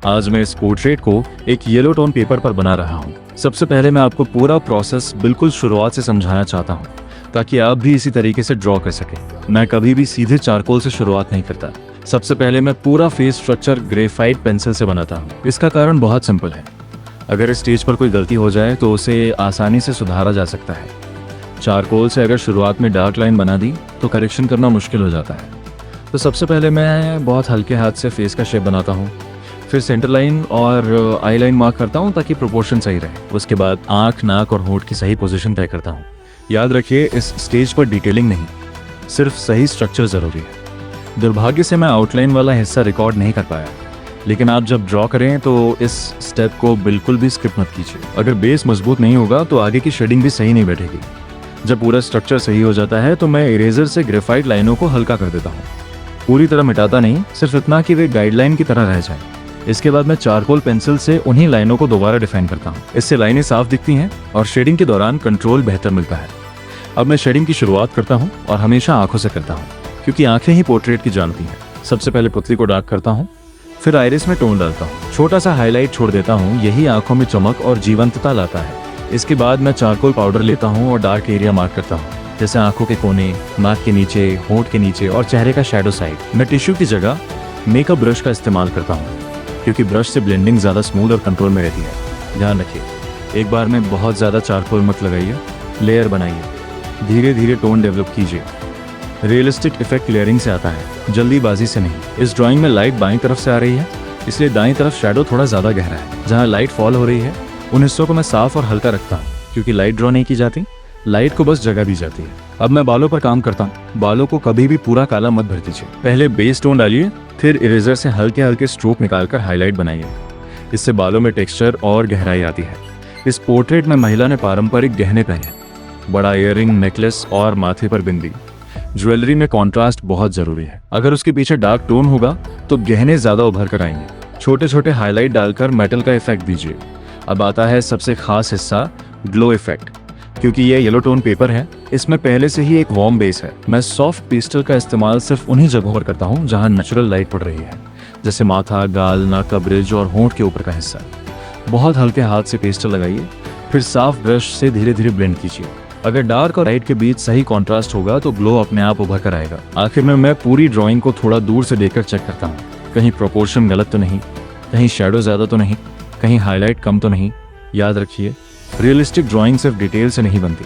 आज मैं इस पोर्ट्रेट को एक येलो टोन पेपर पर बना रहा हूँ। सबसे पहले मैं आपको पूरा प्रोसेस बिल्कुल शुरुआत से समझाना चाहता हूँ ताकि आप भी इसी तरीके से ड्रॉ कर सकें। मैं कभी भी सीधे चारकोल से शुरुआत नहीं करता। सबसे पहले मैं पूरा फेस स्ट्रक्चर ग्रेफाइट पेंसिल से बनाता हूँ। इसका कारण बहुत सिंपल है, अगर इस स्टेज पर कोई गलती हो जाए तो उसे आसानी से सुधारा जा सकता है। चारकोल से अगर शुरुआत में डार्क लाइन बना दी तो करेक्शन करना मुश्किल हो जाता है। तो सबसे पहले मैं बहुत हल्के हाथ से फेस का शेप बनाता हूँ, फिर सेंटर लाइन और आई लाइन मार्क करता हूँ ताकि प्रोपोर्शन सही रहे। उसके बाद आँख, नाक और होंठ की सही पोजीशन तय करता हूँ। याद रखिए, इस स्टेज पर डिटेलिंग नहीं, सिर्फ सही स्ट्रक्चर ज़रूरी है। दुर्भाग्य से मैं आउटलाइन वाला हिस्सा रिकॉर्ड नहीं कर पाया, लेकिन आप जब ड्रॉ करें तो इस स्टेप को बिल्कुल भी स्किप मत कीजिए। अगर बेस मजबूत नहीं होगा तो आगे की शेडिंग भी सही नहीं बैठेगी। जब पूरा स्ट्रक्चर सही हो जाता है तो मैं इरेजर से ग्रेफाइट लाइनों को हल्का कर देता हूँ। पूरी तरह मिटाता नहीं, सिर्फ इतना कि वे गाइडलाइन की तरह रह जाए। इसके बाद मैं चारकोल पेंसिल से उन्हीं लाइनों को दोबारा डिफाइन करता हूँ। इससे लाइनें साफ दिखती हैं और शेडिंग के दौरान कंट्रोल बेहतर मिलता है। अब मैं शेडिंग की शुरुआत करता हूँ और हमेशा आंखों से करता हूँ, क्योंकि आंखें ही पोर्ट्रेट की जानती हैं। सबसे पहले पुतली को डार्क करता हूँ, फिर आइरिस में टोन डालता हूँ, छोटा सा हाईलाइट छोड़ देता हूँ। यही आंखों में चमक और जीवंतता लाता है। इसके बाद मैं चारकोल पाउडर लेता हूँ और डार्क एरिया मार्क करता हूँ, जैसे आंखों के कोने, नाक के नीचे, होंठ के नीचे और चेहरे का शैडो साइड। मैं टिश्यू की जगह मेकअप ब्रश का इस्तेमाल करता हूँ, क्योंकि ब्रश से ब्लेंडिंग ज़्यादा स्मूथ और कंट्रोल में रहती है। ध्यान रखिए, एक बार में बहुत ज़्यादा चारकोल मत लगाइए, लेयर बनाइए, धीरे धीरे टोन डेवलप कीजिए। रियलिस्टिक इफेक्ट लेयरिंग से आता है, जल्दीबाजी से नहीं। इस ड्राइंग में लाइट बाईं तरफ से आ रही है, इसलिए दाईं तरफ शैडो थोड़ा ज़्यादा गहरा है। जहाँ लाइट फॉल हो रही है उन हिस्सों को मैं साफ और हल्का रखता हूँ, क्योंकि लाइट ड्रॉ नहीं की जाती, लाइट को बस जगह दी जाती है। अब मैं बालों पर काम करता हूँ। बालों को कभी भी पूरा काला मत भर दीजिए। पहले बेस टोन डालिए, फिर इरेजर से हल्के हल्के स्ट्रोक निकालकर हाईलाइट बनाइए। इससे बालों में टेक्सचर और गहराई आती है। इस पोर्ट्रेट में महिला ने पारंपरिक गहने पहने, बड़ा ईयररिंग, नेकलेस और माथे पर बिंदी। ज्वेलरी में कॉन्ट्रास्ट बहुत जरूरी है। अगर उसके पीछे डार्क टोन होगा तो गहने ज्यादा उभर कर आएंगे। छोटे छोटे हाईलाइट डालकर मेटल का इफेक्ट दीजिए। अब आता है सबसे खास हिस्सा, ग्लो इफेक्ट। क्योंकि ये येलो टोन पेपर है, इसमें पहले से ही एक वार्म बेस है। मैं सॉफ्ट पेस्टल का इस्तेमाल सिर्फ उन्हीं जगहों पर करता हूँ जहाँ नेचुरल लाइट पड़ रही है, जैसे माथा, गाल, नाक का ब्रिज और होंठ के ऊपर का हिस्सा। बहुत हल्के हाथ से पेस्टल लगाइए, फिर साफ ब्रश से धीरे धीरे ब्लेंड कीजिए। अगर डार्क और लाइट के बीच सही कॉन्ट्रास्ट होगा तो ग्लो अपने आप उभर कर आएगा। आखिर में मैं पूरी ड्राइंग को थोड़ा दूर से देखकर चेक करता हूँ, कहीं प्रोपोर्शन गलत तो नहीं, कहीं शैडो ज़्यादा तो नहीं, कहीं हाईलाइट कम तो नहीं। याद रखिए, रियलिस्टिक ड्राइंग सिर्फ डिटेल से नहीं बनती,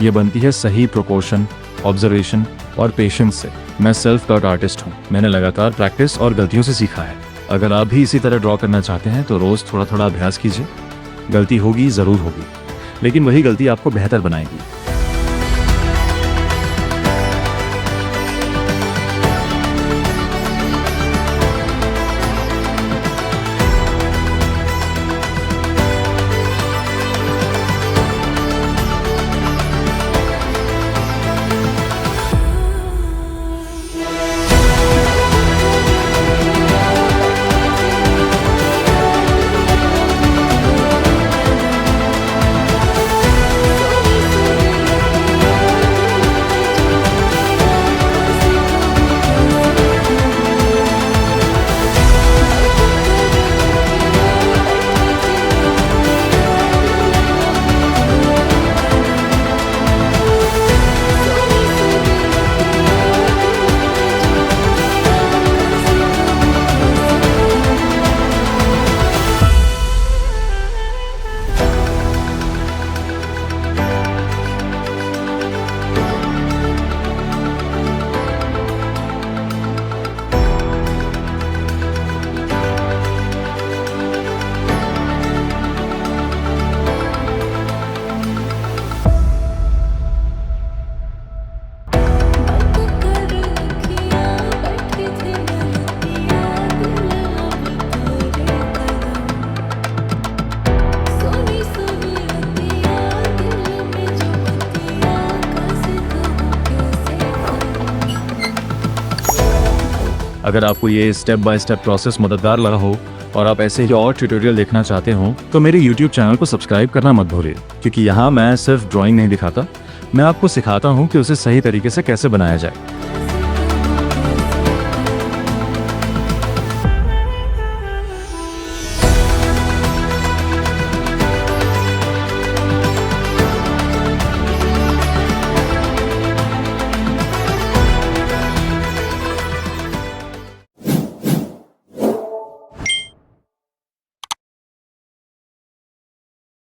ये बनती है सही प्रोपोर्शन, ऑब्जर्वेशन और पेशेंस से। मैं सेल्फ टॉट आर्टिस्ट हूँ। मैंने लगातार प्रैक्टिस और गलतियों से सीखा है। अगर आप भी इसी तरह ड्रॉ करना चाहते हैं तो रोज़ थोड़ा थोड़ा अभ्यास कीजिए। गलती होगी, ज़रूर होगी, लेकिन वही गलती आपको बेहतर बनाएगी। अगर आपको ये स्टेप बाय स्टेप प्रोसेस मददगार लगा हो और आप ऐसे ही और ट्यूटोरियल देखना चाहते हो तो मेरे YouTube चैनल को सब्सक्राइब करना मत भूलिए, क्योंकि यहाँ मैं सिर्फ ड्राइंग नहीं दिखाता, मैं आपको सिखाता हूँ कि उसे सही तरीके से कैसे बनाया जाए।